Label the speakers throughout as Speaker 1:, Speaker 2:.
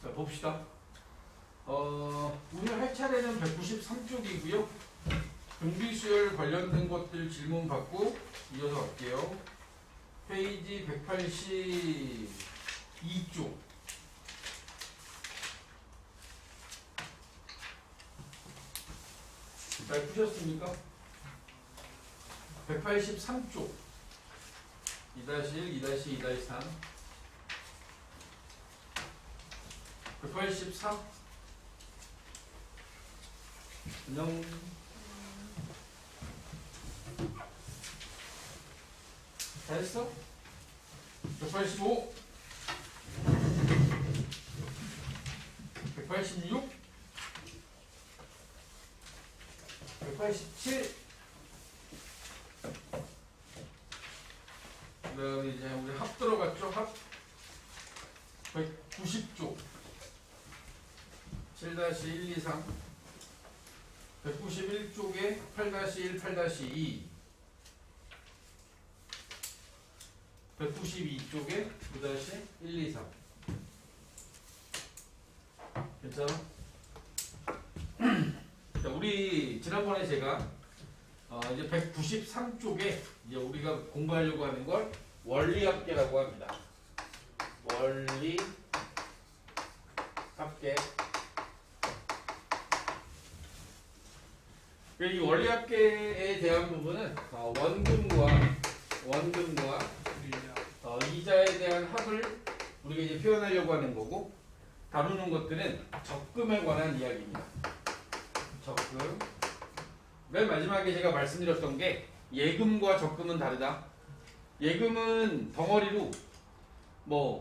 Speaker 1: 자, 봅시다. 오늘 할 차례는 193쪽이고요. 등비수열 관련된 것들 질문 받고 이어서 갈게요. 페이지 182쪽. 잘 푸셨습니까? 183쪽. 2-1, 2-2-3. 183. 안녕. 잘했어? 185. 186. 187. 그 다음에 이제 우리 합 들어갔죠? 합 190쪽 7-1, 2, 3 191쪽에 8-1, 8-2 192쪽에 9-1, 2, 3 괜찮아? 자, 우리 지난번에 제가 이제 193쪽에 이제 우리가 공부하려고 하는 걸 원리합계라고 합니다. 원리합계. 이 원리합계에 대한 부분은 원금과 이자에 대한 합을 우리가 이제 표현하려고 하는 거고, 다루는 것들은 적금에 관한 이야기입니다. 적금. 맨 마지막에 제가 말씀드렸던 게 예금과 적금은 다르다. 예금은 덩어리로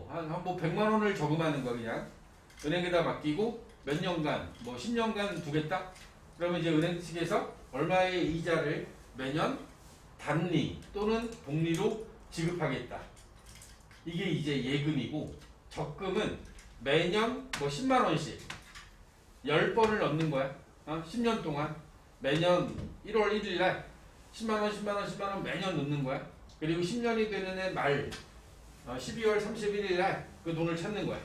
Speaker 1: 한 100만 원을 저금하는 거, 그냥 은행에다 맡기고 몇 년간 10년간 두겠다. 그러면 이제 은행 측에서 얼마의 이자를 매년 단리 또는 복리로 지급하겠다. 이게 이제 예금이고, 적금은 매년 10만 원씩 10번을 넣는 거야. 10년 동안 매년 1월 1일 날 10만 원, 10만 원, 10만 원 매년 넣는 거야. 그리고 10년이 되는 해 말 12월 31일 날 그 돈을 찾는 거야.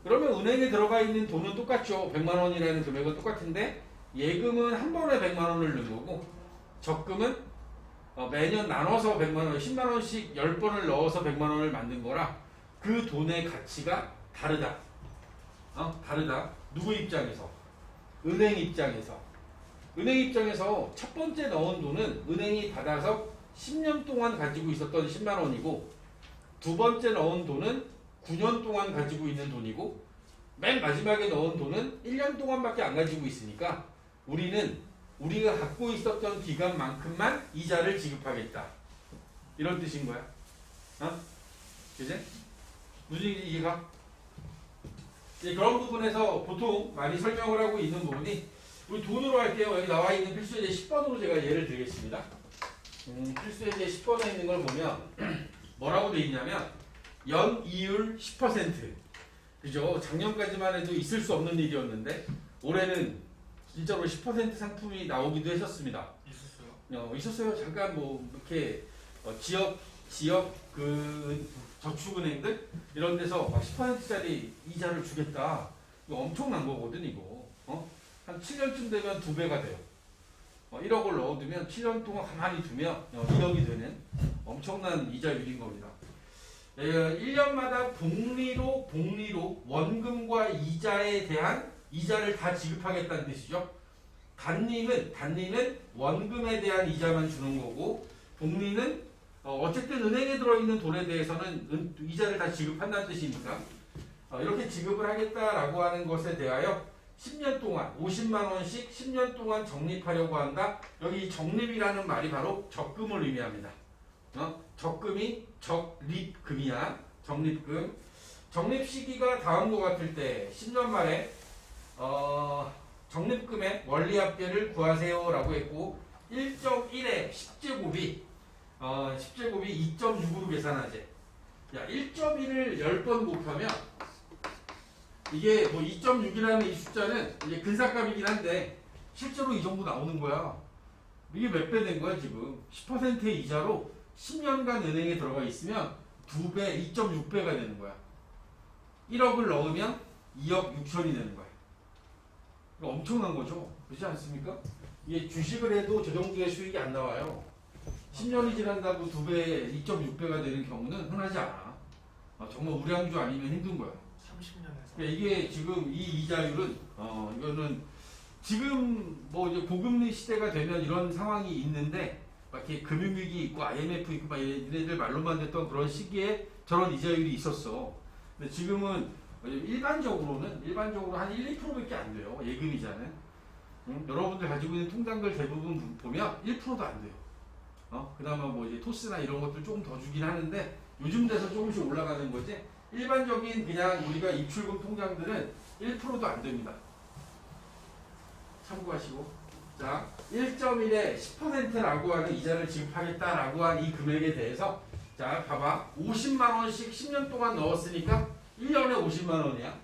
Speaker 1: 그러면 은행에 들어가 있는 돈은 똑같죠. 100만 원이라는 금액은 똑같은데, 예금은 한 번에 100만 원을 넣는 거고, 적금은 매년 나눠서 100만 원, 10만 원씩 10번을 넣어서 100만 원을 만든 거라 그 돈의 가치가 다르다. 다르다. 누구 입장에서? 은행 입장에서. 은행 입장에서 첫 번째 넣은 돈은 은행이 받아서 10년 동안 가지고 있었던 10만 원이고, 두 번째 넣은 돈은 9년 동안 가지고 있는 돈이고, 맨 마지막에 넣은 돈은 1년 동안밖에 안 가지고 있으니까 우리가 갖고 있었던 기간만큼만 이자를 지급하겠다. 이런 뜻인 거야. 그지? 무슨 이해가? 그런 부분에서 보통 많이 설명을 하고 있는 부분이, 우리 돈으로 할게요. 여기 나와 있는 필수예제 10번으로 제가 예를 들겠습니다. 필수예제 10번에 있는 걸 보면 뭐라고 돼 있냐면 연이율 10%. 그죠? 작년까지만 해도 있을 수 없는 일이었는데 올해는 진짜로 10% 상품이 나오기도 했었습니다.
Speaker 2: 있었어요?
Speaker 1: 있었어요. 잠깐 이렇게 지역 그 저축은행들 이런 데서 막 10%짜리 이자를 주겠다. 이거 엄청난 거거든 이거. 한 7년쯤 되면 2배가 돼요. 1억을 넣어두면 7년 동안 가만히 두면 2억이 되는 엄청난 이자율인 겁니다. 1년마다 복리로 원금과 이자에 대한 이자를 다 지급하겠다는 뜻이죠. 단리는 원금에 대한 이자만 주는 거고, 복리는 어쨌든 은행에 들어있는 돈에 대해서는 이자를 다 지급한다는 뜻입니다. 이렇게 지급을 하겠다라고 하는 것에 대하여 10년 동안 50만 원씩 10년 동안 적립하려고 한다. 여기 적립이라는 말이 바로 적금을 의미합니다. 적금이 적립금이야. 적립금. 적립 시기가 다음과 같을 때 10년 만에 적립금의 원리합계를 구하세요 라고 했고, 1.1의 10제곱이 2.6으로 계산하지. 1.1을 10번 곱하면 이게 2.6이라는 이 숫자는 이제 근사값이긴 한데 실제로 이 정도 나오는 거야. 이게 몇 배 된 거야 지금? 10%의 이자로 10년간 은행에 들어가 있으면 2배, 2.6배가 되는 거야. 1억을 넣으면 2억 6천이 되는 거야. 이거 엄청난 거죠. 그렇지 않습니까? 이게 주식을 해도 저 정도의 수익이 안 나와요. 10년이 지난다고 2배, 2.6배가 되는 경우는 흔하지 않아. 정말 우량주 아니면 힘든 거야.
Speaker 2: 30년에서.
Speaker 1: 그러니까 이게 지금 이 이자율은 이거는 지금 뭐 이제 고금리 시대가 되면 이런 상황이 있는데 막 이렇게 금융위기 있고 IMF 있고 막 얘네들 말로만 듣던 그런 시기에 저런 이자율이 있었어. 근데 지금은 일반적으로는 한 1, 2%밖에 안 돼요. 예금 이자는. 여러분들 가지고 있는 통장들 대부분 보면 1%도 안 돼요. 그나마 뭐 이제 토스나 이런 것들 조금 더 주긴 하는데 요즘 돼서 조금씩 올라가는 거지. 일반적인 그냥 우리가 입출금 통장들은 1%도 안 됩니다. 참고하시고. 자, 1.1에 10%라고 하는 이자를 지급하겠다라고 한 이 금액에 대해서 자, 봐봐. 50만 원씩 10년 동안 넣었으니까 1년에 50만 원이야.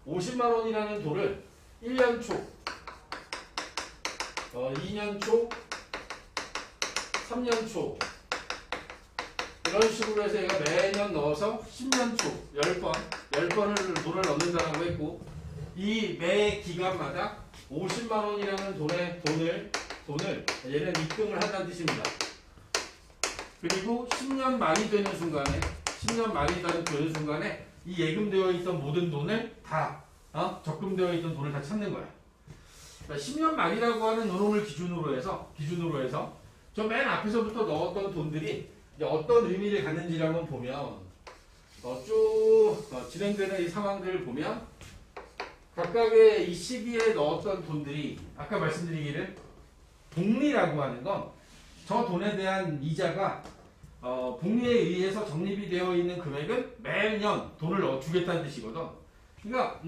Speaker 1: 50만 원이라는 돈을 1년 초, 2년 초, 3년 초 이런 식으로 해서 얘가 매년 넣어서 10년 초 10번을 돈을 넣는다라고 했고 이 매 기간마다 50만 원이라는 돈을 얘는 입금을 한다는 뜻입니다. 그리고 10년 말이 되는 순간에 이 예금되어 있던 모든 돈을 다 적금되어 있던 돈을 다 찾는 거야. 그러니까 10년 말이라고 하는 요놈을 기준으로 해서 저 맨 앞에서부터 넣었던 돈들이 이제 어떤 의미를 갖는지를 한번 보면 쭉 진행되는 이 상황들을 보면 각각의 이 시기에 넣었던 돈들이 아까 말씀드리기를 복리라고 하는 건 저 돈에 대한 이자가 복리에 의해서 적립이 되어 있는 금액은 매년 돈을 넣어주겠다는 뜻이거든. 그러니까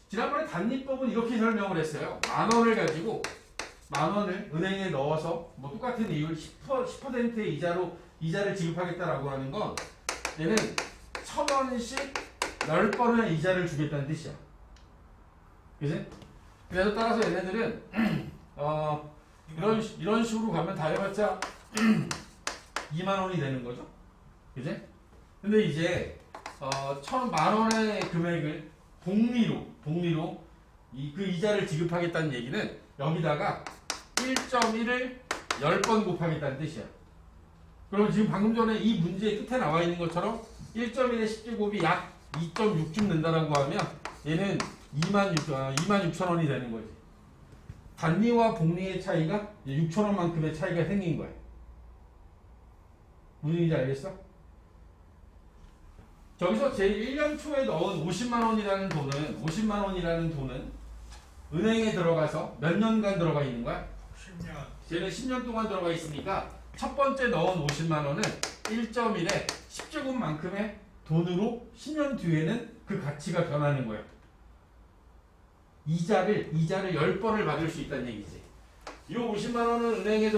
Speaker 1: 지난번에 단리법은 이렇게 설명을 했어요. 만 원을 가지고 만 원을 은행에 넣어서 뭐 똑같은 이율 10%의 이자를 지급하겠다라고 하는 건 얘는 1,000원씩 10번의 이자를 주겠다는 뜻이야. 그지? 그래서 따라서 얘네들은 이런 식으로 가면 다 해봤자 2만 원이 되는 거죠. 그지? 근데 이제 1,000만 원의 금액을 복리로 그 이자를 지급하겠다는 얘기는 여기다가 1.1을 10번 곱하겠다는 뜻이야. 그럼 지금 방금 전에 이 문제의 끝에 나와 있는 것처럼 1.1의 10제곱이 약 2.6쯤 된다라고 하면 얘는 26,000원이 되는 거지. 단리와 복리의 차이가 6,000원만큼의 차이가 생긴 거야. 무슨 얘기인지 알겠어? 저기서 제일 1년 초에 넣은 50만 원이라는 돈은 은행에 들어가서 몇 년간 들어가 있는 거야?
Speaker 2: 10년.
Speaker 1: 쟤는 10년 동안 들어가 있으니까 첫 번째 넣은 50만 원은 1.1에 10제곱만큼의 돈으로 10년 뒤에는 그 가치가 변하는 거야. 이자를 10번을 받을 수 있다는 얘기지. 이 50만 원은 은행에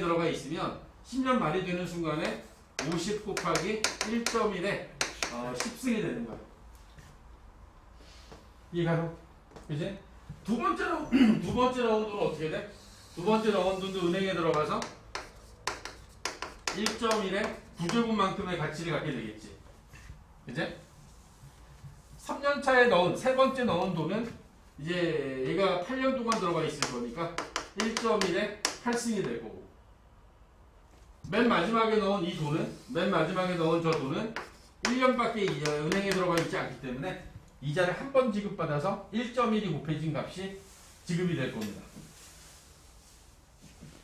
Speaker 1: 들어가 있으면 10년 말이 되는 순간에 50 곱하기 1.1에 10승이 되는 거야. 이해가요? 그지? 두 번째 넣은 돈은 어떻게 돼? 두 번째 넣은 돈도 은행에 들어가서 1.1에 9제곱만큼의 가치를 갖게 되겠지. 그지? 3년 차에 세 번째 넣은 돈은 이제 얘가 8년 동안 들어가 있을 거니까 1.1에 8승이 될 거고. 맨 마지막에 넣은 저 돈은 1년밖에 은행에 들어가 있지 않기 때문에 이자를 한 번 지급받아서 1.1이 곱해진 값이 지급이 될 겁니다.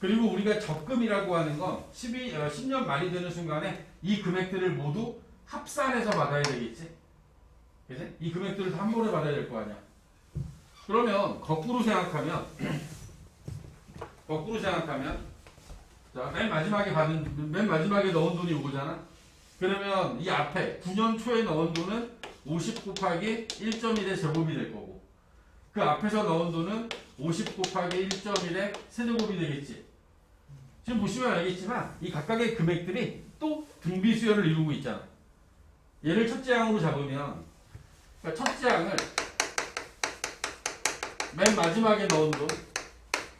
Speaker 1: 그리고 우리가 적금이라고 하는 건 10년 말이 되는 순간에 이 금액들을 모두 합산해서 받아야 되겠지. 그치? 이 금액들을 다 한 번에 받아야 될 거 아니야. 그러면 거꾸로 생각하면 자, 맨 마지막에 넣은 돈이 이거잖아. 그러면 이 앞에 9년 초에 넣은 돈은 50 곱하기 1.1의 제곱이 될 거고 그 앞에서 넣은 돈은 50 곱하기 1.1의 세제곱이 되겠지. 지금 보시면 알겠지만 이 각각의 금액들이 또 등비수열을 이루고 있잖아. 얘를 첫째 항으로 잡으면 그러니까 첫째 항을 맨 마지막에 넣은 돈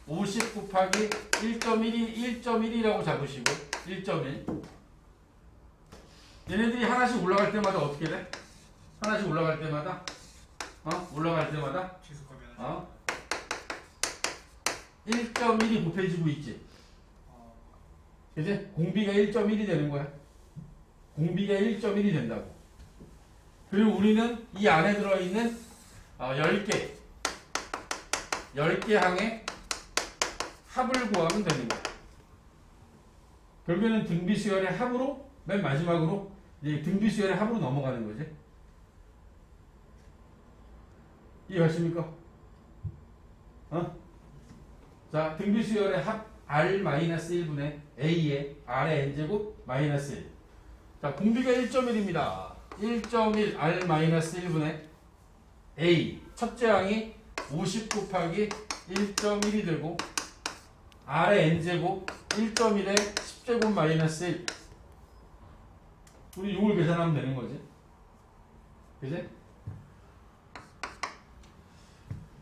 Speaker 1: 50 곱하기 1.1이라고 잡으시고 1.1 얘네들이 하나씩 올라갈 때마다 어떻게 돼? 하나씩 올라갈 때마다 올라갈 때마다
Speaker 2: 지수가면
Speaker 1: 1.1이 곱해지고 있지. 그지? 공비가 1.1이 되는 거야. 공비가 1.1이 된다고. 그리고 우리는 이 안에 들어있는 10개 항의 합을 구하면 되는 거야. 결국에는 등비수열의 합으로 맨 마지막으로 이제 등비수열의 합으로 넘어가는 거지. 이해하십니까? 자, 등비수열의 합 R-1분의 A의 R의 N제곱 마이너스 1. 자, 공비가 1.1입니다. 1.1 R-1분의 A 첫째 항이 50 곱하기 1.1이 되고 R의 N제곱 1.1에 10제곱 마이너스 1. 우리 이걸 계산하면 되는 거지. 그지?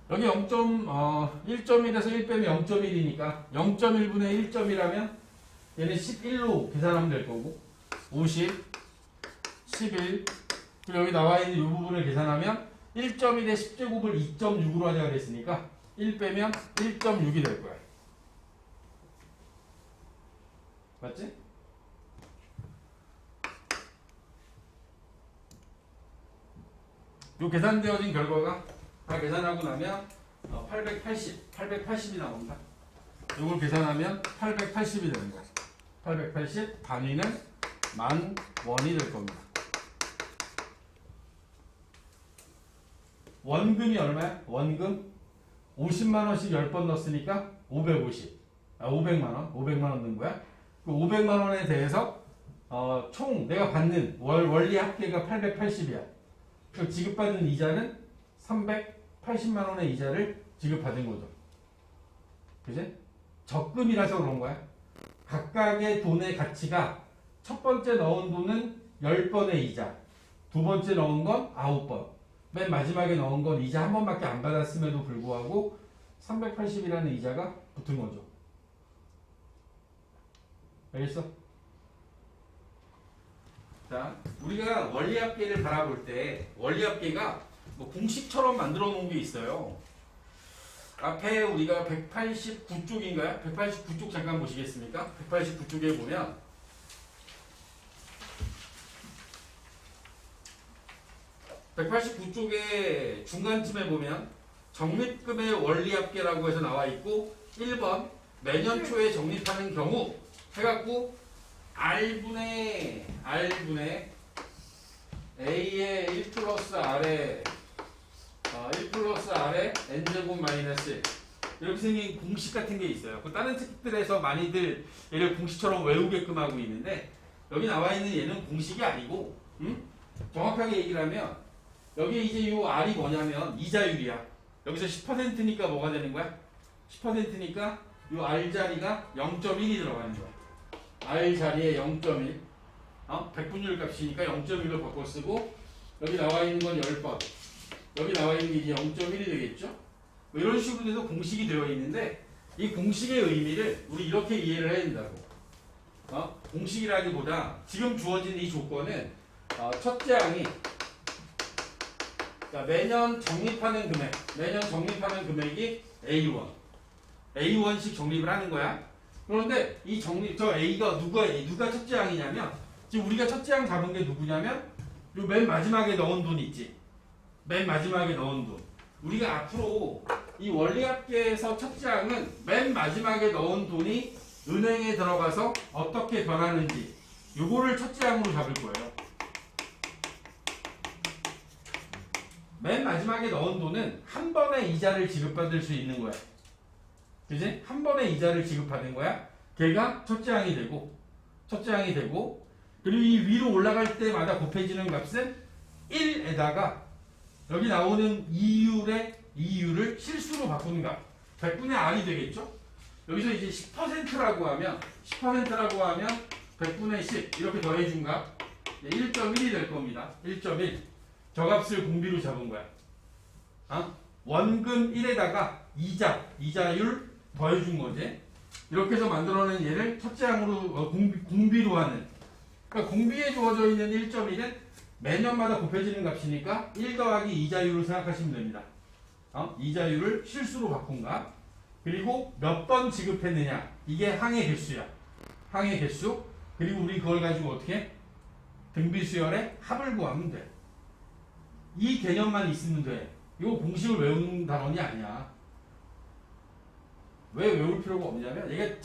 Speaker 1: 여기 1.1에서 1 빼면 0.1이니까 0.1분의 1.1하면 얘는 11로 계산하면 될 거고 50, 11 그리고 여기 나와 있는 이 부분을 계산하면 1.1의 10제곱을 2.6으로 하자 그랬으니까 1 빼면 1.6이 될 거야. 맞지? 요 계산되어진 결과가 다 계산하고 나면 880이 나온다. 이걸 계산하면 880이 되는 거야. 880 단위는 10,000원이 될 겁니다. 원금이 얼마야? 원금 50만 원씩 10번 넣었으니까 550. 500만 원. 500만 원 넣은 거야. 그 500만 원에 대해서 총 내가 받는 원리 합계가 880이야. 그 지급받는 이자는 380만 원의 이자를 지급받은 거죠. 그지? 적금이라서 그런 거야. 각각의 돈의 가치가 첫 번째 넣은 돈은 10번의 이자, 두 번째 넣은 건 9번, 맨 마지막에 넣은 건 이자 한 번밖에 안 받았음에도 불구하고 380이라는 이자가 붙은 거죠. 알겠어? 자, 우리가 원리합계를 바라볼 때 원리합계가 뭐 공식처럼 만들어 놓은 게 있어요. 앞에 우리가 189쪽인가요? 189쪽 잠깐 보시겠습니까? 189쪽에 보면 (189쪽의) 중간쯤에 보면 적립금의 원리합계라고 해서 나와 있고 1번 매년 초에 적립하는 경우 해갖고 R분의 A의 1 플러스 R의 1 플러스 R의 N제곱 마이너스 1 이렇게 생긴 공식 같은 게 있어요. 그 다른 책들에서 많이들 얘를 공식처럼 외우게끔 하고 있는데 여기 나와 있는 얘는 공식이 아니고 정확하게 얘기를 하면 여기 이제 요 R이 뭐냐면 이자율이야. 여기서 10%니까 뭐가 되는 거야? 10%니까 요 R 자리가 0.1이 들어가는 거야. R 자리에 0.1 백분율 값이니까 0.1로 바꿔 쓰고 여기 나와 있는 건 10번 여기 나와 있는 게 이제 0.1이 되겠죠? 뭐 이런 식으로 해서 공식이 되어 있는데 이 공식의 의미를 우리 이렇게 이해를 해야 된다고. 공식이라기보다 지금 주어진 이 조건은 첫째 항이 그러니까 매년 적립하는 금액이 A1씩 적립을 하는 거야. 그런데 이 저 A가 누가 첫째 항이냐면 지금 우리가 첫째 항 잡은 게 누구냐면 요 맨 마지막에 넣은 돈 있지. 맨 마지막에 넣은 돈. 우리가 앞으로 이 원리합계에서 첫째 항은 맨 마지막에 넣은 돈이 은행에 들어가서 어떻게 변하는지 요거를 첫째 항으로 잡을 거예요. 맨 마지막에 넣은 돈은 한 번에 이자를 지급받을 수 있는 거야. 그지? 한 번에 이자를 지급받은 거야. 걔가 첫째 항이 되고 그리고 이 위로 올라갈 때마다 곱해지는 값은 1에다가 여기 나오는 이율을 실수로 바꾸는 값 100분의 R이 되겠죠? 여기서 이제 10%라고 하면 100분의 10 이렇게 더해준 값 1.1이 될 겁니다. 1.1 저 값을 공비로 잡은 거야. 원금 1에다가 이자율 더해준 거지. 이렇게 해서 만들어낸 얘를 첫째 항으로 공비로 하는. 그러니까 공비에 주어져 있는 1.1은 매년마다 곱해지는 값이니까 1 더하기 이자율을 생각하시면 됩니다. 이자율을 실수로 바꾼 값. 그리고 몇 번 지급했느냐. 이게 항해 개수야. 항해 개수. 그리고 우리 그걸 가지고 어떻게? 등비수열의 합을 구하면 돼. 이 개념만 있으면 돼. 이거 공식을 외우는 단원이 아니야. 왜 외울 필요가 없냐면 이게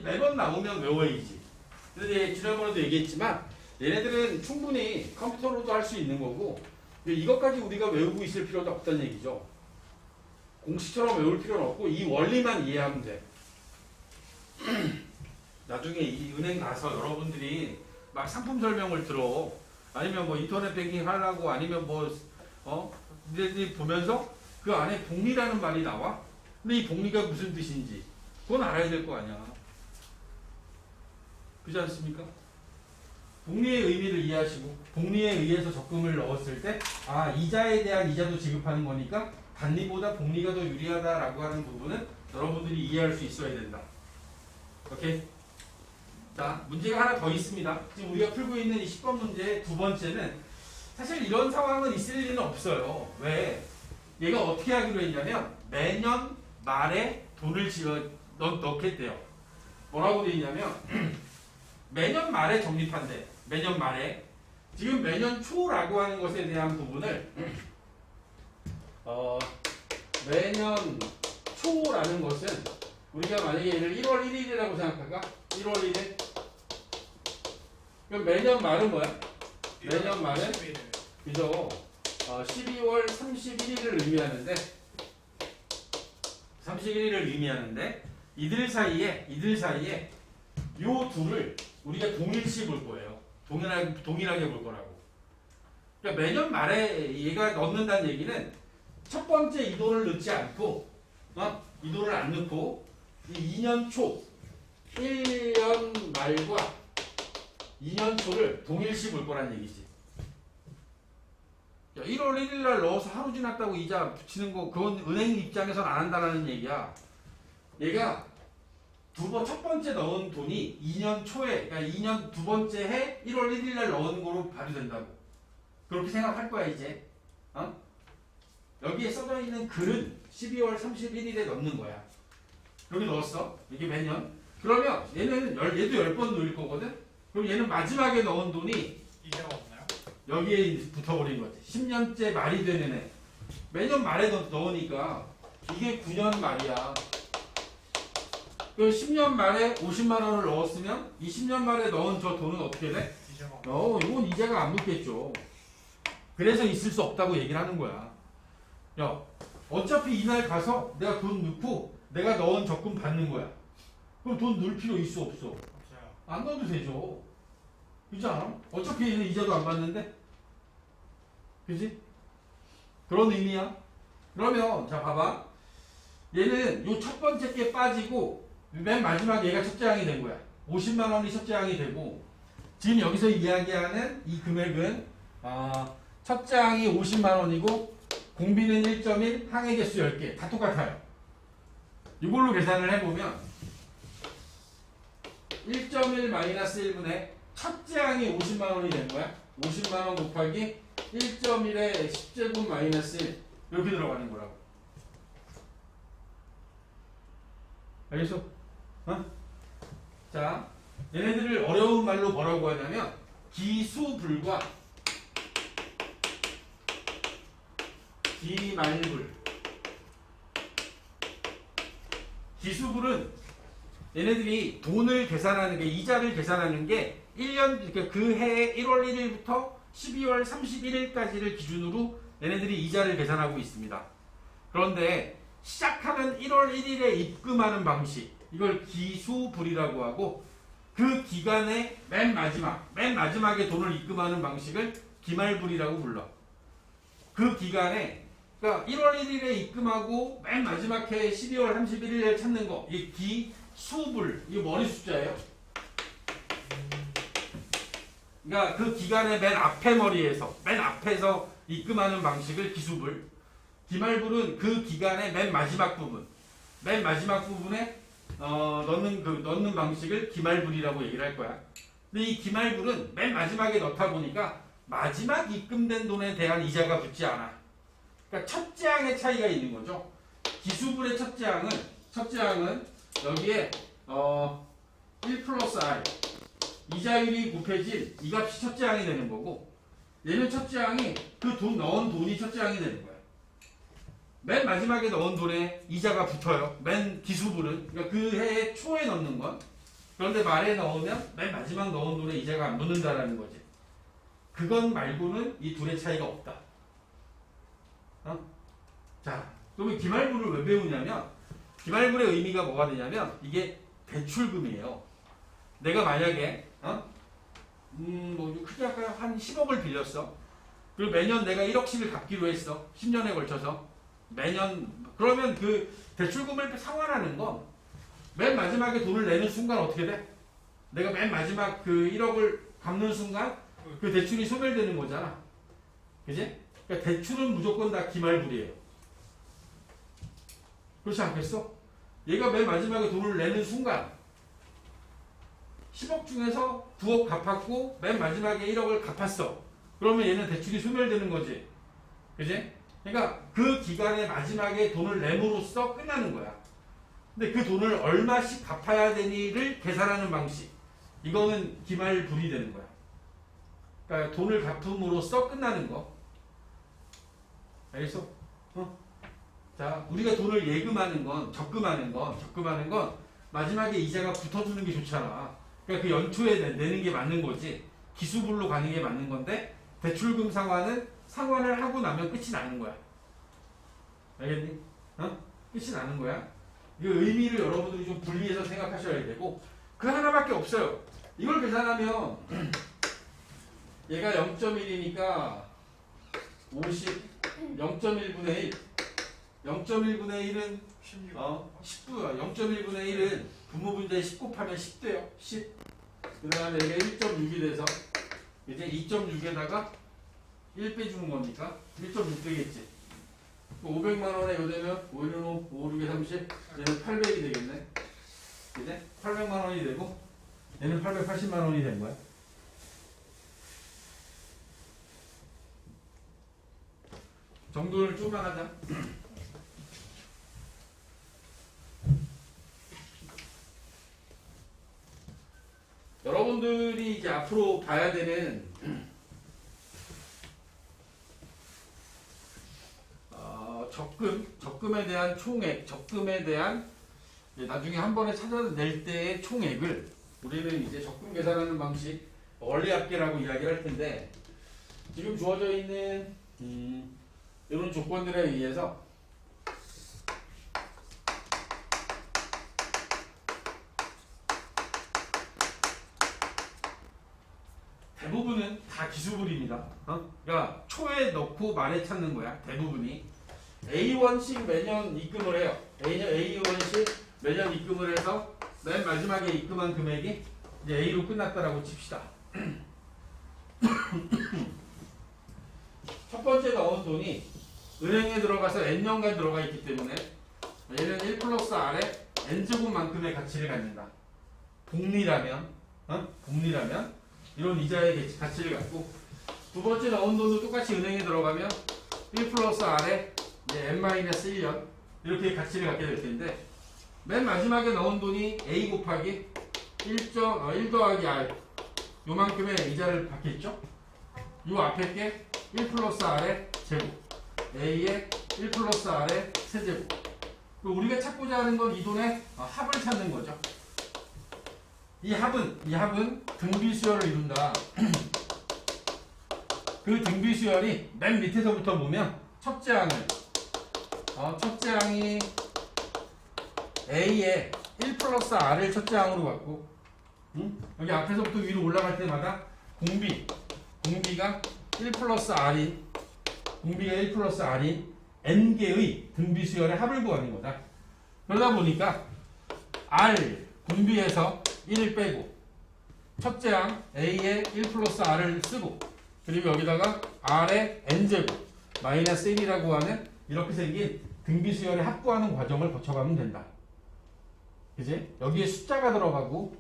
Speaker 1: 매번 나오면 외워야지. 근데 지난번에도 얘기했지만 얘네들은 충분히 컴퓨터로도 할 수 있는 거고 이것까지 우리가 외우고 있을 필요도 없다는 얘기죠. 공식처럼 외울 필요는 없고 이 원리만 이해하면 돼. 나중에 이 은행 가서 여러분들이 막 상품 설명을 들어 아니면 뭐 인터넷 뱅킹 하려고 아니면 니네들이 보면서 그 안에 복리라는 말이 나와. 근데 이 복리가 무슨 뜻인지 그건 알아야 될 거 아니야. 그렇지 않습니까? 복리의 의미를 이해하시고 복리에 의해서 적금을 넣었을 때 이자에 대한 이자도 지급하는 거니까 단리보다 복리가 더 유리하다라고 하는 부분은 여러분들이 이해할 수 있어야 된다. 오케이? 자, 문제가 하나 더 있습니다. 지금 우리가 풀고 있는 이 10번 문제의 두 번째는 사실 이런 상황은 있을 리는 없어요. 왜? 얘가 어떻게 하기로 했냐면 매년 말에 돈을 넣겠대요. 뭐라고 돼 있냐면 매년 말에 적립한대. 매년 말에. 지금 매년 초라고 하는 것에 대한 부분을 매년 초라는 것은 우리가 만약에 얘를 1월 1일이라고 생각할까? 1월 1일? 그럼 매년 말은 뭐야? 매년 말은? 그죠? 12월 31일을 의미하는데 이들 사이에 요 둘을 우리가 동일시 볼 거예요. 동일하게 볼 거라고. 그러니까 매년 말에 얘가 넣는다는 얘기는 첫 번째 이 돈을 넣지 않고 이 돈을 안 넣고 이 2년 초 1년 말과 2년 초를 동일시 볼 거란 얘기지. 1월 1일 날 넣어서 하루 지났다고 이자 붙이는 거 그건 은행 입장에서는 안 한다는 얘기야. 얘가 첫 번째 넣은 돈이 2년 초에 그러니까 2년 두 번째 해 1월 1일 날 넣은 거로 발휘된다고. 그렇게 생각할 거야 이제. 여기에 써져 있는 글은 12월 31일에 넣는 거야. 여기 넣었어. 이게 매년. 그러면 얘도 10번 넣을 거거든. 그럼 얘는 마지막에 넣은 돈이
Speaker 2: 이자가 없나요?
Speaker 1: 여기에 붙어버린 거지. 10년째 말이 되는 애. 매년 말에 넣으니까 이게 9년 말이야. 그 10년 말에 50만 원을 넣었으면 이 10년 말에 넣은 저 돈은 어떻게 돼?
Speaker 2: 이자가 없나요?
Speaker 1: 이건 이자가 안 붙겠죠. 그래서 있을 수 없다고 얘기를 하는 거야. 야, 어차피 이날 가서 내가 돈 넣고 내가 넣은 적금 받는 거야. 그럼 돈 넣을 필요 있어 없어?
Speaker 2: 없어요.
Speaker 1: 안 넣어도 되죠. 그렇지 않아? 어차피 얘는 이자도 안 받는데? 그지? 그런 의미야. 그러면 자 봐봐. 얘는 요 첫 번째 게 빠지고 맨 마지막 얘가 첫째 항이 된 거야. 50만 원이 첫째 항이 되고 지금 여기서 이야기하는 이 금액은 첫째 항이 50만 원이고 공비는 1.1, 항해 개수 10개 다 똑같아요. 이걸로 계산을 해보면 1.1 마이너스 1분의 첫째 항이 50만 원이 된 거야. 50만 원 곱하기 1.1의 10제곱 마이너스 1 이렇게 들어가는 거라고. 알겠어? 자, 얘네들을 어려운 말로 뭐라고 하냐면 기수불과 기말불. 기수불은 얘네들이 돈을 계산하는 게 이자를 계산하는 게 1년 그러니까 그 해의 1월 1일부터 12월 31일까지를 기준으로 얘네들이 이자를 계산하고 있습니다. 그런데 시작하는 1월 1일에 입금하는 방식 이걸 기수불이라고 하고 그 기간의 맨 마지막에 돈을 입금하는 방식을 기말불이라고 불러. 그 기간에 그러니까 1월 1일에 입금하고 맨 마지막 해 12월 31일에 찾는 거 이 기수불 이거 머리 숫자예요. 그러니까 그 기간의 맨 앞에서 입금하는 방식을 기수불. 기말불은 그 기간의 맨 마지막 부분에 넣는 방식을 기말불이라고 얘기를 할 거야. 근데 이 기말불은 맨 마지막에 넣다 보니까 마지막 입금된 돈에 대한 이자가 붙지 않아. 그러니까 첫째 항의 차이가 있는 거죠. 기수분의 첫째 항은 여기에 1 플러스 R 이자율이 곱해진 이 값이 첫째 항이 되는 거고, 얘는 첫째 항이 그 돈 넣은 돈이 첫째 항이 되는 거야. 맨 마지막에 넣은 돈에 이자가 붙어요. 맨 기수분은, 그러니까 그 해의 초에 넣는 건. 그런데 말에 넣으면 맨 마지막 넣은 돈에 이자가 안 붙는다라는 거지. 그건 말고는 이 둘의 차이가 없다. 자, 그러면 기말분을 왜 배우냐면, 기말분의 의미가 뭐가 되냐면 이게 대출금이에요. 내가 만약에 뭐 크게 할까요? 한 10억을 빌렸어. 그리고 매년 내가 1억씩을 갚기로 했어. 10년에 걸쳐서 매년. 그러면 그 대출금을 상환하는 건 맨 마지막에 돈을 내는 순간 어떻게 돼? 내가 맨 마지막 그 1억을 갚는 순간 그 대출이 소멸되는 거잖아. 그지? 그러니까 대출은 무조건 다 기말불이에요. 그렇지 않겠어? 얘가 맨 마지막에 돈을 내는 순간 10억 중에서 9억 갚았고 맨 마지막에 1억을 갚았어. 그러면 얘는 대출이 소멸되는 거지. 그지? 그러니까 그 기간의 마지막에 돈을 내므로써 끝나는 거야. 근데 그 돈을 얼마씩 갚아야 되니를 계산하는 방식. 이거는 기말불이 되는 거야. 그러니까 돈을 갚음으로써 끝나는 거. 알겠어? 자, 우리가 돈을 예금하는 건, 적금하는 건 마지막에 이자가 붙어주는 게 좋잖아. 그러니까 그 연초에 내는 게 맞는 거지. 기수불로 가는 게 맞는 건데, 대출금 상환을 하고 나면 끝이 나는 거야. 알겠니? 끝이 나는 거야. 이 의미를 여러분들이 좀 분리해서 생각하셔야 되고, 그 하나밖에 없어요. 이걸 계산하면 얘가 0.1이니까 50, 0.1분의 1. 0.1분의 1은 10도야. 0.1분의 1은 분모분자에 10 곱하면 10 돼요. 10. 그 다음에 이게 1.6이 돼서 이제 2.6에다가 1 빼주는 거니까 1.6 되겠지. 500만 원에 이거 되면 5, 1, 5, 5, 6에 30, 얘는 800이 되겠네. 이제 800만 원이 되고 얘는 880만 원이 된 거야. 정도를 조금만 하자. 여러분들이 이제 앞으로 봐야 되는 적금에 대한 총액, 적금에 대한 나중에 한 번에 찾아낼 때의 총액을 우리는 이제 적금 계산하는 방식, 원리합계라고 이야기를 할 텐데, 지금 주어져 있는 이런 조건들에 의해서 대부분은 다 기수불입니다. 그러니까 초에 넣고 말에 찾는 거야. 대부분이 A1씩 매년 입금을 해요. A1씩 매년 입금을 해서 맨 마지막에 입금한 금액이 이제 A로 끝났다라고 칩시다. 첫 번째 넣은 돈이 은행에 들어가서 N년간 들어가 있기 때문에 얘는 1 플러스 R에 N제곱만큼의 가치를 갖는다. 복리라면 이런 이자의 가치를 갖고, 두 번째 넣은 돈도 똑같이 은행에 들어가면 1 플러스 R에 N-1년 이렇게 가치를 갖게 될 텐데, 맨 마지막에 넣은 돈이 A 곱하기 1 더하기 R 요만큼의 이자를 받겠죠? 요 앞에 게 1 플러스 R의 제곱, A의 1 플러스 R의 세제곱. 우리가 찾고자 하는 건 이 돈의 합을 찾는 거죠. 이 합은 등비수열을 이룬다. 그 등비수열이 맨 밑에서부터 보면 첫째 항이 A의 1 플러스 R을 첫째 항으로 갖고, 여기 앞에서부터 위로 올라갈 때마다 공비가 1 플러스 R인 N개의 등비수열의 합을 구하는 거다. 그러다 보니까 R 공비에서 1을 빼고 첫째 항 A의 1 플러스 R을 쓰고, 그리고 여기다가 R의 N제곱 마이너스 1이라고 하는 이렇게 생긴 등비수열의 합구하는 과정을 거쳐가면 된다. 그지? 여기에 숫자가 들어가고,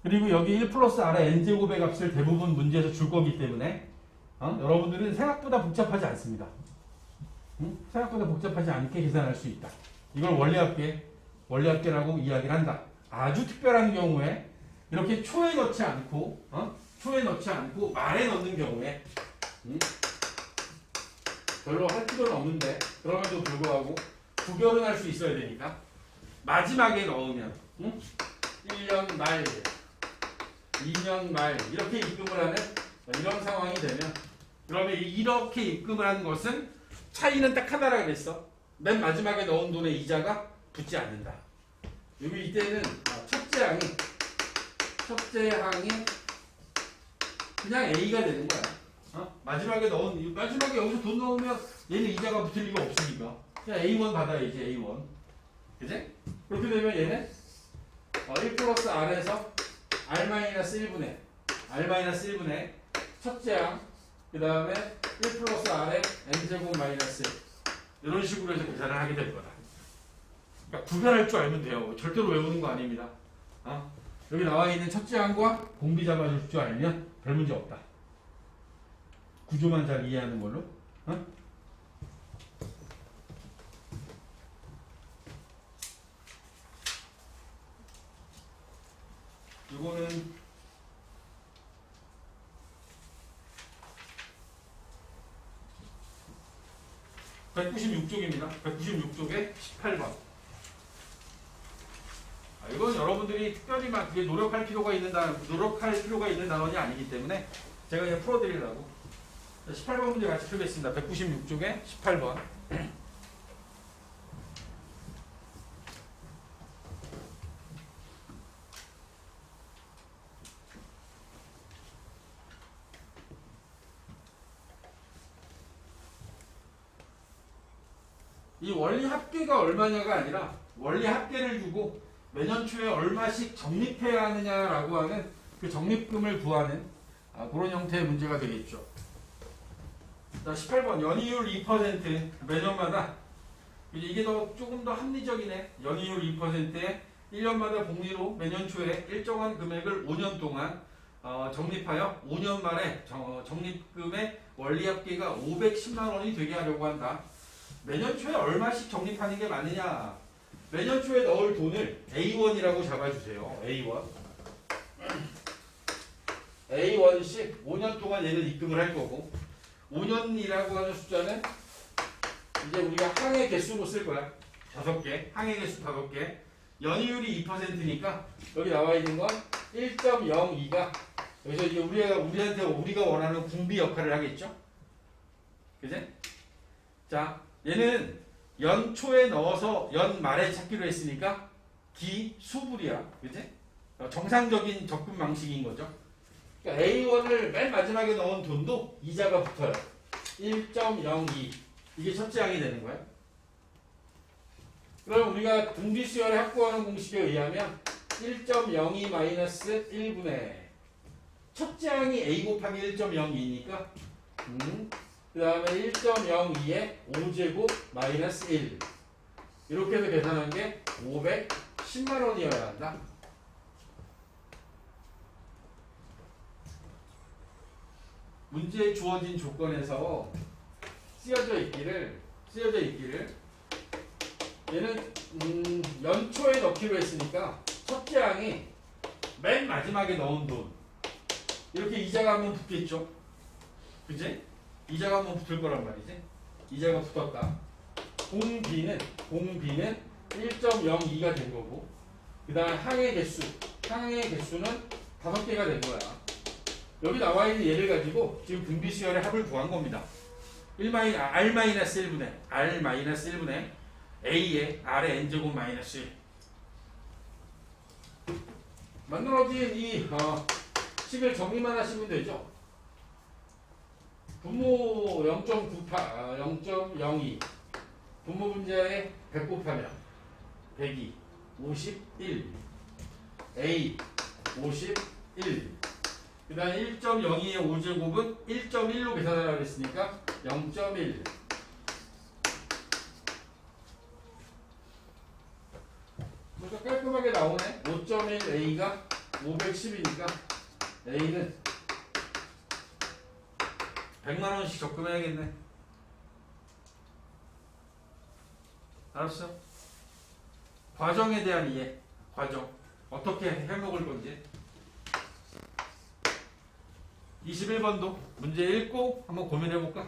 Speaker 1: 그리고 여기 1 플러스 R의 N제곱의 값을 대부분 문제에서 줄 거기 때문에 여러분들은 생각보다 복잡하지 않습니다. 응? 생각보다 복잡하지 않게 계산할 수 있다. 이걸 원리합계라고 이야기를 한다. 아주 특별한 경우에 이렇게 초에 넣지 않고 말에 넣는 경우에 별로 할 필요는 없는데 그럼에도 불구하고 구별은 할 수 있어야 되니까 마지막에 넣으면 1년 말 2년 말 이렇게 입금을 하는 이런 상황이 되면 그러면 이렇게 입금을 하는 것은 차이는 딱 하나라 그랬어. 맨 마지막에 넣은 돈의 이자가 붙지 않는다. 여기 이때는 첫째 항이 그냥 A가 되는 거야. 마지막에 여기서 돈 넣으면 얘는 이자가 붙을 리가 없으니까 그냥 A1 받아야지. A1 그지? 그렇게 되면 얘는 1 플러스 R에서 R-1분의 첫째 항 그 다음에 1 플러스 R의 N제곱 마이너스 이런 식으로 해서 계산을 하게 될 거다. 그러니까 구별할 줄 알면 돼요. 절대로 외우는 거 아닙니다. 여기 나와 있는 첫째 항과 공비 잡아줄 줄 알면 별 문제 없다. 구조만 잘 이해하는 걸로. 이거는 196쪽입니다. 196쪽에 18번. 이건 여러분들이 특별히 막 그게 노력할 필요가 있는 단원이 아니기 때문에 제가 그냥 풀어드리려고. 18번 문제 같이 풀겠습니다. 196쪽에 18번. 이 원리 합계가 얼마냐가 아니라 원리 합계를 주고 매년 초에 얼마씩 적립해야 하느냐라고 하는 그 적립금을 구하는 그런 형태의 문제가 되겠죠. 자, 18번 연이율 2% 매년마다 이게 조금 더 합리적이네. 연이율 2%에 1년마다 복리로 매년 초에 일정한 금액을 5년 동안 적립하여 5년 말에 적립금의 원리 합계가 510만 원이 되게 하려고 한다. 매년 초에 얼마씩 적립하는 게 맞느냐? 매년 초에 넣을 돈을 A1이라고 잡아주세요. A1씩 5년 동안 얘를 입금을 할 거고 5년이라고 하는 숫자는 이제 우리가 항의 개수로 쓸 거야. 5개. 항의 개수 5개. 연이율이 2%니까 여기 나와 있는 건 1.02가 여기서 이제 우리가 원하는 궁비 역할을 하겠죠? 그지? 자, 얘는 연초에 넣어서 연말에 찾기로 했으니까 기수불이야. 그치? 정상적인 접근 방식인 거죠. 그러니까 A1을 맨 마지막에 넣은 돈도 이자가 붙어요. 1.02 이게 첫째 항이 되는 거야. 그럼 우리가 분비수열을 확보하는 공식에 의하면 1.02 마이너스 1분의 첫째 항이 A 곱하기 1.02니까 그 다음에 1.02에 5제곱 마이너스 1 이렇게 해서 계산한 게 510만 원이어야 한다. 문제에 주어진 조건에서 쓰여져 있기를 얘는 연초에 넣기로 했으니까 첫째 항이 맨 마지막에 넣은 돈 이렇게 이자가 한번 붙겠죠. 그치? 이자가 한번 붙을 거란 말이지. 이자가 붙었다. 공비는 1.02가 된 거고 그 다음에 항의 개수는 5개가 된 거야. 여기 나와 있는 얘를 가지고 지금 분비수열의 합을 구한 겁니다. R-1분의 A의 R의 N제곱 마이너스 1 만들어진 이 식을 정리만 하시면 되죠. 분모 0.02 분모 분자에 100 곱하면 102 51 A 51 그 다음에 1.02의 5제곱은 1.1로 계산하라고 했으니까 0.1 그러니까 깔끔하게 나오네. 5.1 A가 510이니까 A는 100만 원씩 적금해야겠네. 알았어? 과정에 대한 이해. 과정. 어떻게 해먹을 건지. 21번도 문제 읽고 한번 고민해볼까?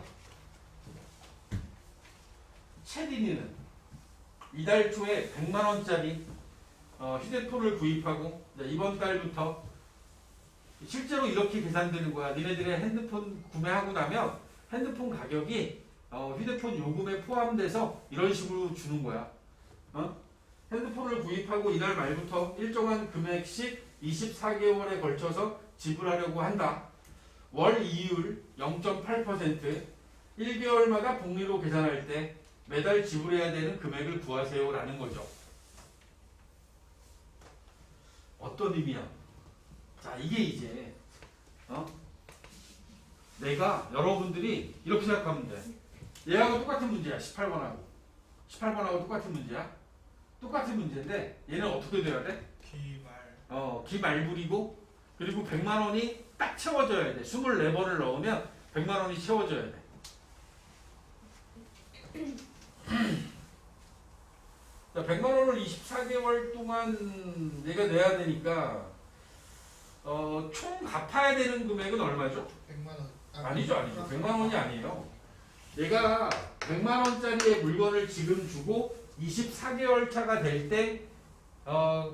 Speaker 1: 채린이는 이달 초에 100만 원짜리 휴대폰을 구입하고 이번 달부터 실제로 이렇게 계산되는 거야. 니네들의 핸드폰 구매하고 나면 핸드폰 가격이 휴대폰 요금에 포함돼서 이런 식으로 주는 거야. 핸드폰을 구입하고 이달 말부터 일정한 금액씩 24개월에 걸쳐서 지불하려고 한다. 월 이율 0.8%, 1개월마다 복리로 계산할 때 매달 지불해야 되는 금액을 구하세요라는 거죠. 어떤 의미야? 자, 이게 이제 내가 여러분들이 이렇게 생각하면 돼. 얘하고 똑같은 문제야. 18번하고 똑같은 문제야. 똑같은 문제인데 얘는 어떻게 돼야 돼? 기말불이고 그리고 100만 원이 딱 채워져야 돼. 24번을 넣으면 100만 원이 채워져야 돼. 자, 100만 원을 24개월 동안 내가 내야 되니까 총 갚아야 되는 금액은 얼마죠?
Speaker 2: 100만 원.
Speaker 1: 아니죠. 100만 원이 아니에요. 내가 100만 원짜리의 물건을 지금 주고 24개월 차가 될 때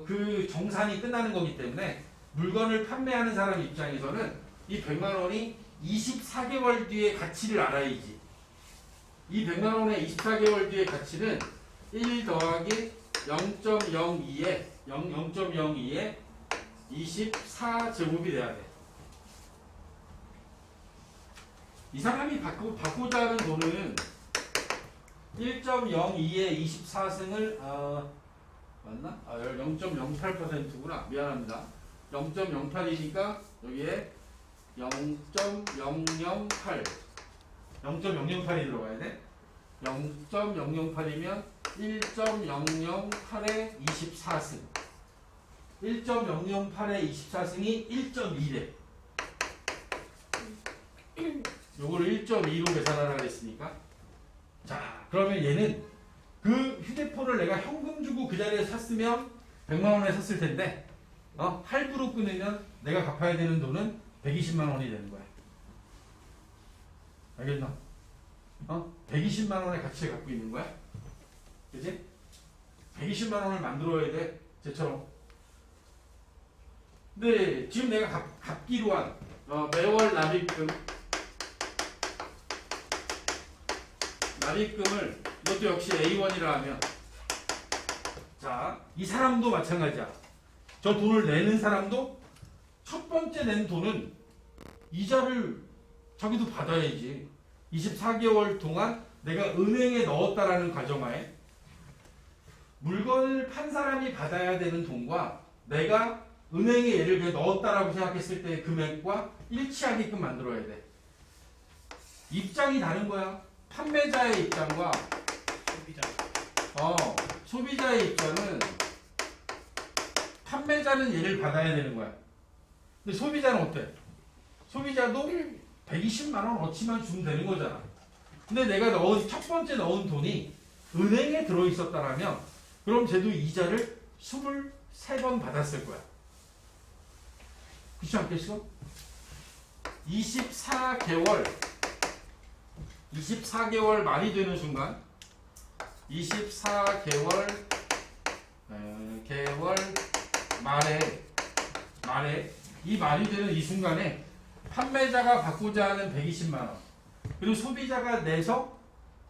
Speaker 1: 그 정산이 끝나는 거기 때문에 물건을 판매하는 사람 입장에서는 이 100만 원이 24개월 뒤의 가치를 알아야지. 이 100만 원의 24개월 뒤의 가치는 1 더하기 0.02에 24제곱이 돼야 돼. 이 사람이 받고자 하는 돈은 1.02에 24승을 맞나? 0.08%구나. 미안합니다. 0.08이니까 여기에 0.008 0.008이 들어가야 돼. 0.008이면 1.008에 24승 1.008에 24승이 1.2래. 요걸 1.2로 계산하라 그랬으니까. 자, 그러면 얘는 그 휴대폰을 내가 현금 주고 그 자리에 샀으면 100만 원에 샀을 텐데 할부로 끊으면 내가 갚아야 되는 돈은 120만 원이 되는 거야. 알겠나? 120만 원의 가치를 갖고 있는 거야. 그지? 120만 원을 만들어야 돼. 쟤처럼. 근데 지금 내가 갚기로 한 매월 납입금을 이것도 역시 A1이라 하면 자, 이 사람도 마찬가지야. 저 돈을 내는 사람도 첫 번째 낸 돈은 이자를 자기도 받아야지. 24개월 동안 내가 은행에 넣었다라는 가정하에 물건을 판 사람이 받아야 되는 돈과 내가 은행에 얘를 그냥 넣었다라고 생각했을 때의 금액과 일치하게끔 만들어야 돼. 입장이 다른 거야. 판매자의 입장과 소비자의 입장은 판매자는 얘를 받아야 되는 거야. 근데 소비자는 어때? 소비자도 120만 원 어치만 주면 되는 거잖아. 근데 내가 첫 번째 넣은 돈이 은행에 들어있었다라면 그럼 쟤도 이자를 23번 받았을 거야. 그렇지 않겠어? 24개월 말이 되는 순간 24개월 말에 이 말이 되는 이 순간에 판매자가 받고자 하는 120만 원 그리고 소비자가 내서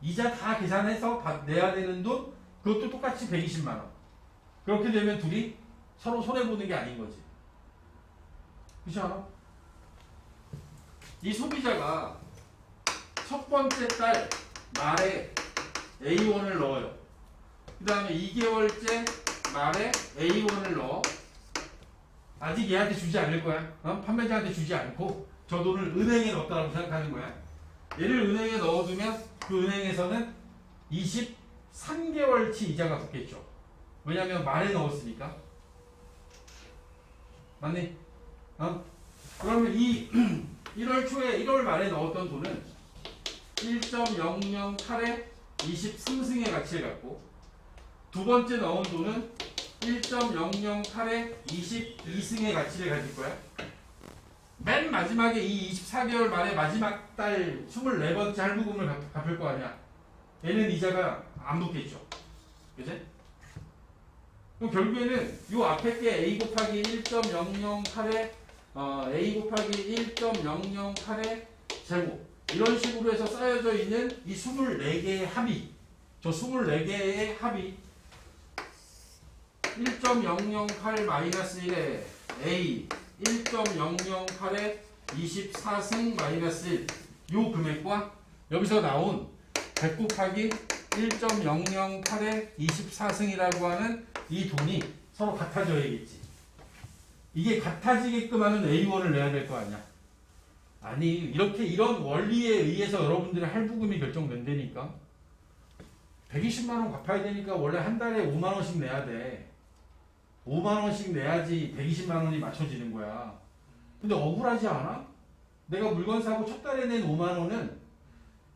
Speaker 1: 이자 다 계산해서 내야 되는 돈 그것도 똑같이 120만 원. 그렇게 되면 둘이 서로 손해보는 게 아닌 거지. 그렇지 않아? 이 소비자가 첫 번째 달 말에 A1을 넣어요. 그 다음에 2개월째 말에 A1을 넣어. 아직 얘한테 주지 않을 거야. 판매자한테 주지 않고 저 돈을 은행에 넣었다고 생각하는 거야. 얘를 은행에 넣어두면 그 은행에서는 23개월치 이자가 붙겠죠. 왜냐하면 말에 넣었으니까. 맞니? 그러면 이 1월 초에 1월 말에 넣었던 돈은 1.008에 23승의 가치를 갖고 두 번째 넣은 돈은 1.008에 22승의 가치를 가질 거야. 맨 마지막에 이 24개월 만에 마지막 달 24번째 할부금을 갚을 거 아니야. 얘는 이자가 안 붙겠죠. 그치? 그럼 결국에는 요 앞에 게 A 곱하기 1.008에 A 곱하기 1.008의 제곱 이런 식으로 해서 쌓여져 있는 이 24개의 합이 저 24개의 합이 1.008-1에 A 1.008에 24승 마이너스 1 요 금액과 여기서 나온 100 곱하기 1.008에 24승이라고 하는 이 돈이 서로 같아져야겠지. 이게 같아지게끔 하는 A1을 내야 될 거 아니야. 아니 이렇게 이런 원리에 의해서 여러분들의 할부금이 결정된다니까. 120만 원 갚아야 되니까 원래 한 달에 5만 원씩 내야 돼. 5만 원씩 내야지 120만 원이 맞춰지는 거야. 근데 억울하지 않아? 내가 물건 사고 첫 달에 낸 5만 원은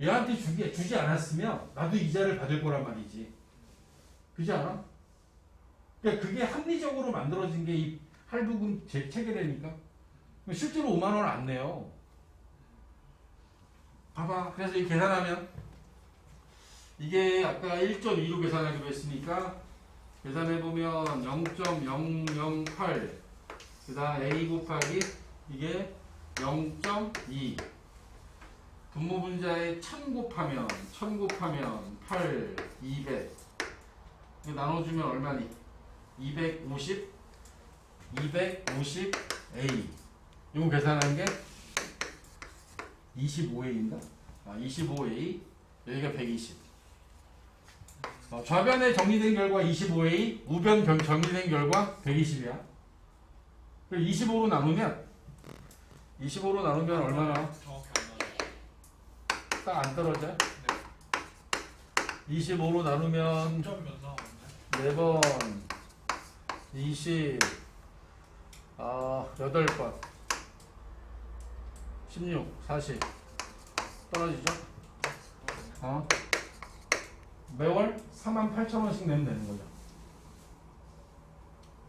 Speaker 1: 얘한테 주지 않았으면 나도 이자를 받을 거란 말이지. 그렇지 않아? 그러니까 그게 합리적으로 만들어진 게 이 할부금 체계라니까. 실제로 5만 원 안 내요. 봐봐. 그래서 이 계산하면 이게 아까 1.2로 계산하기로 했으니까 계산해보면 0.008 그 다음 A 곱하기 이게 0.2 분모분자에 1000 곱하면 8 200 이거 나눠주면 얼마니? 250 A 이거 계산한 게 25A인가? 25A 여기가 120 좌변에 정리된 결과 25A 우변 정리된 결과 120이야 25로 나누면 얼마나?
Speaker 2: 정확히 안 나와요.
Speaker 1: 딱 안 떨어져?
Speaker 2: 네.
Speaker 1: 25로 나누면
Speaker 2: 3점 몇 나오는데?
Speaker 1: 4번 20 8번 16 40 떨어지죠? 매월 48,000원씩 내면 되는 거죠.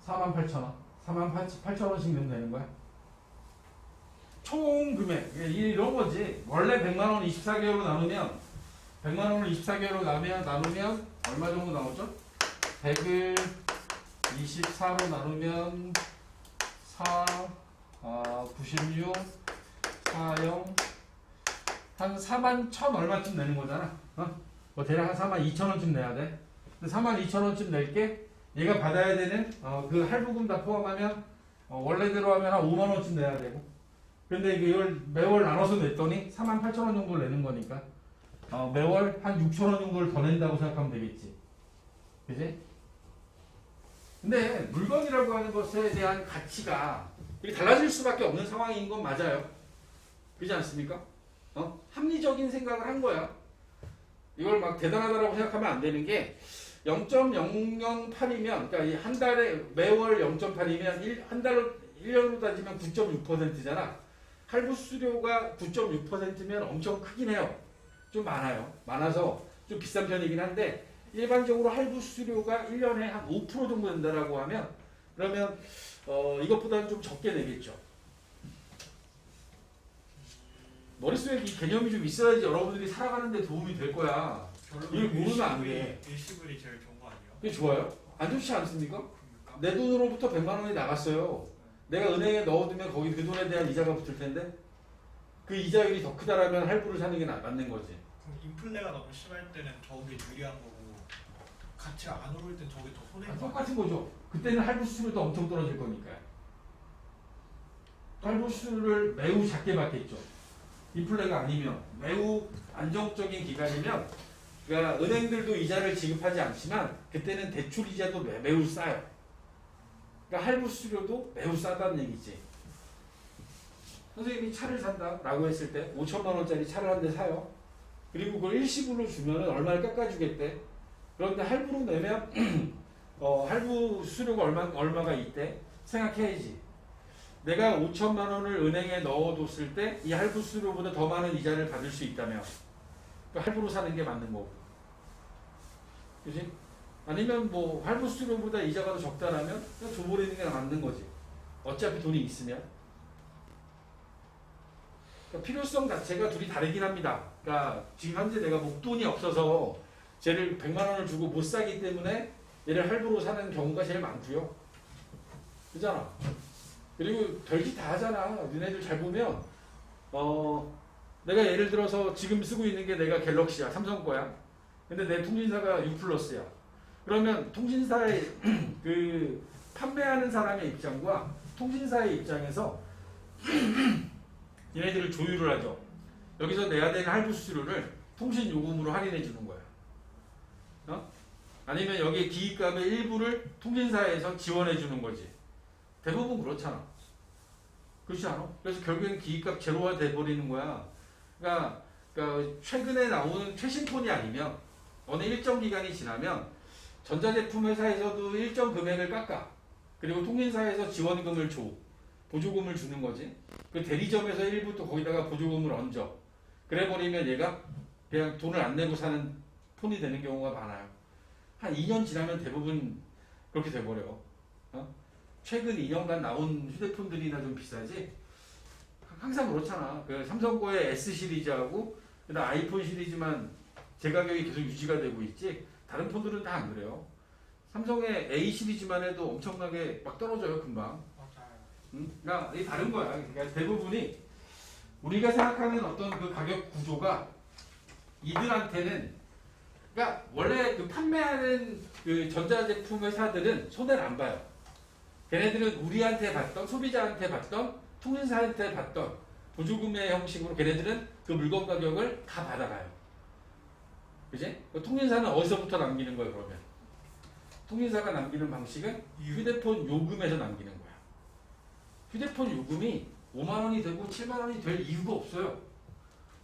Speaker 1: 48,000원 48,000원씩 내면 되는 거야. 총 금액 이런 거지. 원래 100만원 24개월로 나누면 100만원을 24개월로 나누면 얼마 정도 나오죠? 100을 24로 나누면 4 96 40 한 41,000 얼마쯤 내는 거잖아. 뭐 대략 한 42,000원쯤 내야 돼. 42,000원쯤 낼게 얘가 받아야 되는 그 할부금 다 포함하면 원래대로 하면 한 5만원쯤 내야 되고 근데 이걸 매월 나눠서 냈더니 48,000원 정도를 내는 거니까 매월 한 6,000원 정도를 더 낸다고 생각하면 되겠지. 그지? 근데 물건이라고 하는 것에 대한 가치가 이게 달라질 수밖에 없는 상황인 건 맞아요. 그렇지 않습니까? 합리적인 생각을 한 거야. 이걸 막 대단하다라고 생각하면 안 되는 게 0.008이면 그러니까 이 한 달에 매월 0.8이면 한 달로 1년으로 따지면 9.6%잖아. 할부 수수료가 9.6%면 엄청 크긴 해요. 좀 많아요. 많아서 좀 비싼 편이긴 한데 일반적으로 할부 수수료가 1년에 한 5% 정도 된다라고 하면 그러면 이것보다는 좀 적게 내겠죠. 머릿속에 이 개념이 좀 있어야지 여러분들이 살아가는 데 도움이 될 거야. 이걸 모르면 안 돼.
Speaker 2: 일시불이 제일 좋은 거 아니에요?
Speaker 1: 그게 좋아요? 안 좋지 않습니까?
Speaker 2: 그러니까?
Speaker 1: 내 돈으로부터 100만 원이 나갔어요. 내가 은행에 넣어두면 거기 그 돈에 대한 이자가 붙을 텐데 그 이자율이 더 크다라면 할부를 사는 게 맞는 거지.
Speaker 2: 그럼 인플레가 너무 심할 때는 저게 유리한 거고 가치가 안 오를 땐 저게 더 손해인 거
Speaker 1: 똑같은 거죠. 그때는 할부 수수료도 엄청 떨어질 거니까요. 할부 수수료를 매우 작게 받겠죠. 인플레가 아니면 매우 안정적인 기간이면 그러니까 은행들도 이자를 지급하지 않지만 그때는 대출 이자도 매우 싸요. 그러니까 할부 수수료도 매우 싸다는 얘기지. 선생님이 차를 산다라고 했을 때 5천만 원짜리 차를 한 대 사요. 그리고 그걸 일시불로 주면 얼마를 깎아주겠대. 그런데 할부로 내면 할부 수수료가 얼마가 있대. 생각해야지. 내가 5천만 원을 은행에 넣어뒀을 때 이 할부 수수료보다 더 많은 이자를 받을 수 있다면 할부로 사는 게 맞는 거고. 그지? 아니면 뭐 할부 수수료보다 이자가 더 적다라면 그냥 줘버리는 게 맞는 거지. 어차피 돈이 있으면. 그러니까 필요성 자체가 둘이 다르긴 합니다. 그러니까 지금 현재 내가 목돈이 없어서 쟤를 100만 원을 주고 못 사기 때문에 얘를 할부로 사는 경우가 제일 많고요. 그잖아. 그리고 별짓 다 하잖아. 너네들 잘 보면 내가 예를 들어서 지금 쓰고 있는 게 내가 갤럭시야. 삼성 거야. 근데 내 통신사가 U+야. 그러면 통신사의 그 판매하는 사람의 입장과 통신사의 입장에서 얘네들을 조율을 하죠. 여기서 내야 되는 할부 수수료를 통신 요금으로 할인해 주는 거야. 아니면 여기 기기값의 일부를 통신사에서 지원해 주는 거지. 대부분 그렇잖아. 그렇지 않아? 그래서 결국엔 기기값 제로화 돼버리는 거야. 그러니까 최근에 나오는 최신폰이 아니면 어느 일정 기간이 지나면 전자제품 회사에서도 일정 금액을 깎아. 그리고 통신사에서 지원금을 줘. 보조금을 주는 거지. 그 대리점에서 일부 또 거기다가 보조금을 얹어. 그래 버리면 얘가 그냥 돈을 안 내고 사는 폰이 되는 경우가 많아요. 한 2년 지나면 대부분 그렇게 돼버려. 최근 2년간 나온 휴대폰들이나 좀 비싸지. 항상 그렇잖아. 그 삼성 거의 S 시리즈하고 그다음 아이폰 시리즈만 제 가격이 계속 유지가 되고 있지. 다른 폰들은 다 안 그래요. 삼성의 A 시리즈만 해도 엄청나게 막 떨어져요, 금방.
Speaker 2: 맞아요.
Speaker 1: 그러니까 이 다른 거야. 그러니까 대부분이 우리가 생각하는 어떤 그 가격 구조가 이들한테는, 그러니까 원래 그 판매하는 그 전자제품 회사들은 손해를 안 봐요. 걔네들은 우리한테 받던, 소비자한테 받던, 통신사한테 받던 보조금의 형식으로 걔네들은 그 물건 가격을 다 받아가요. 그지? 통신사는 어디서부터 남기는 거예요, 그러면? 통신사가 남기는 방식은 휴대폰 요금에서 남기는 거야. 휴대폰 요금이 5만 원이 되고 7만 원이 될 이유가 없어요.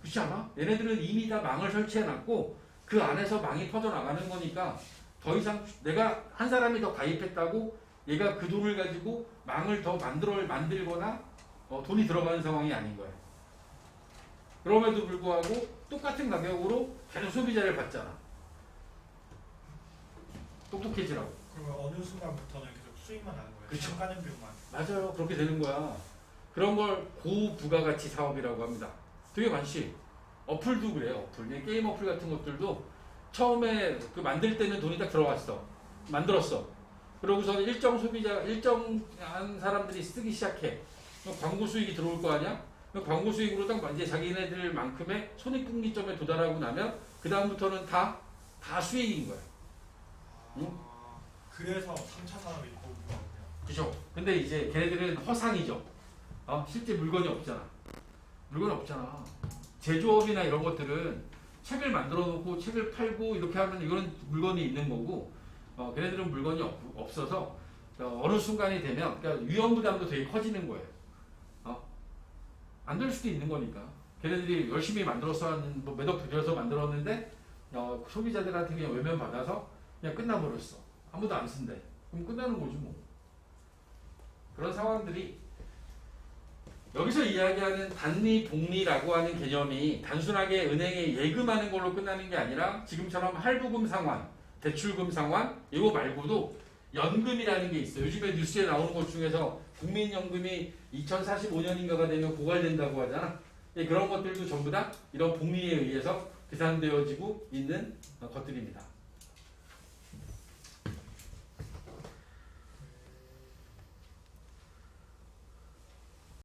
Speaker 1: 그렇지 않아? 얘네들은 이미 다 망을 설치해놨고 그 안에서 망이 퍼져나가는 거니까 더 이상 내가 한 사람이 더 가입했다고 얘가 그 돈을 가지고 망을 더 만들거나 돈이 들어가는 상황이 아닌 거예요. 그럼에도 불구하고 똑같은 가격으로 계속 소비자를 받잖아. 똑똑해지라고.
Speaker 2: 그러면 어느 순간부터는 계속 수익만 나는 거예요.
Speaker 1: 그쵸.
Speaker 2: 가는 비용만.
Speaker 1: 맞아요. 그렇게 되는 거야. 그런 걸 고부가가치 사업이라고 합니다. 되게 많지. 어플도 그래요. 어플. 게임 어플 같은 것들도 처음에 그 만들 때는 돈이 딱 들어갔어. 만들었어. 그러고서 일정 소비자, 일정한 사람들이 쓰기 시작해. 그럼 광고 수익이 들어올 거 아니야? 그럼 광고 수익으로 딱 이제 자기네들만큼의 손익분기점에 도달하고 나면 그 다음부터는 다 수익인 거야. 응?
Speaker 2: 그래서 3차 산업이 거구나.
Speaker 1: 그죠? 근데 이제 걔네들은 허상이죠. 실제 물건이 없잖아. 물건이 없잖아. 제조업이나 이런 것들은 책을 만들어 놓고 책을 팔고 이렇게 하면 이거는 물건이 있는 거고, 걔네들은 물건이 없어서 어느 순간이 되면 그러니까 위험 부담도 되게 커지는 거예요. 안 될 수도 있는 거니까. 걔네들이 열심히 만들어서 몇억 들여서 만들었는데 소비자들한테 그냥 외면받아서 그냥 끝나버렸어. 아무도 안 쓴대. 그럼 끝나는 거지 뭐. 그런 상황들이 여기서 이야기하는 단리 복리라고 하는 개념이 단순하게 은행에 예금하는 걸로 끝나는 게 아니라 지금처럼 할부금 상환, 대출금 상환 이거 말고도 연금이라는 게 있어요. 요즘에 뉴스에 나오는 것 중에서 국민연금이 2045년인가가 되면 고갈된다고 하잖아. 그런 것들도 전부 다 이런 복리에 의해서 계산되어지고 있는 것들입니다.